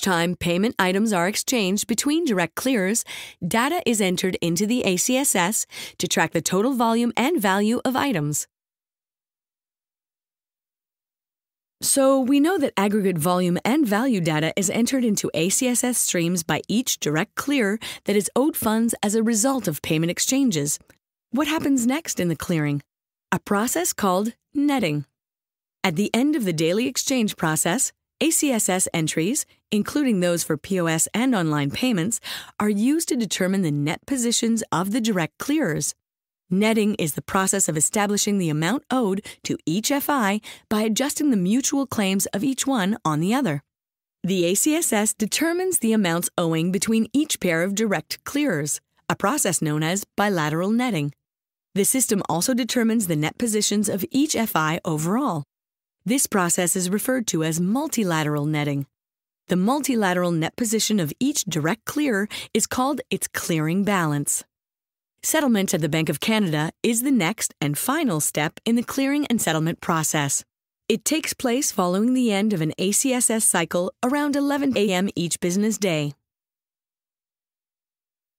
Time payment items are exchanged between direct clearers, data is entered into the ACSS to track the total volume and value of items. So we know that aggregate volume and value data is entered into ACSS streams by each direct clearer that is owed funds as a result of payment exchanges. What happens next in the clearing? A process called netting. At the end of the daily exchange process, ACSS entries, including those for POS and online payments, are used to determine the net positions of the direct clearers. Netting is the process of establishing the amount owed to each FI by adjusting the mutual claims of each one on the other. The ACSS determines the amounts owing between each pair of direct clearers, a process known as bilateral netting. The system also determines the net positions of each FI overall. This process is referred to as multilateral netting. The multilateral net position of each direct clearer is called its clearing balance. Settlement at the Bank of Canada is the next and final step in the clearing and settlement process. It takes place following the end of an ACSS cycle around 11 a.m. each business day.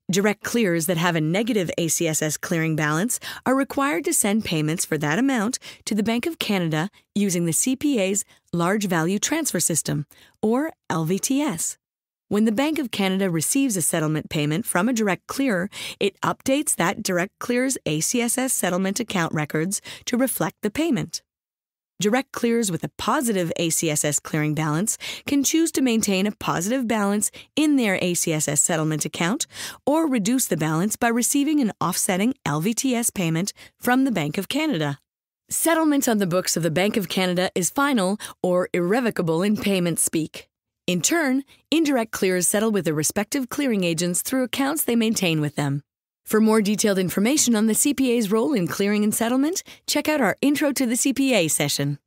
Direct clearers that have a negative ACSS clearing balance are required to send payments for that amount to the Bank of Canada using the CPA's Large Value Transfer System, or LVTS. When the Bank of Canada receives a settlement payment from a direct clearer, it updates that direct clearer's ACSS settlement account records to reflect the payment. Direct clearers with a positive ACSS clearing balance can choose to maintain a positive balance in their ACSS settlement account or reduce the balance by receiving an offsetting LVTS payment from the Bank of Canada. Settlement on the books of the Bank of Canada is final or irrevocable in payment speak. In turn, indirect clearers settle with their respective clearing agents through accounts they maintain with them. For more detailed information on the CPA's role in clearing and settlement, check out our Intro to the CPA session.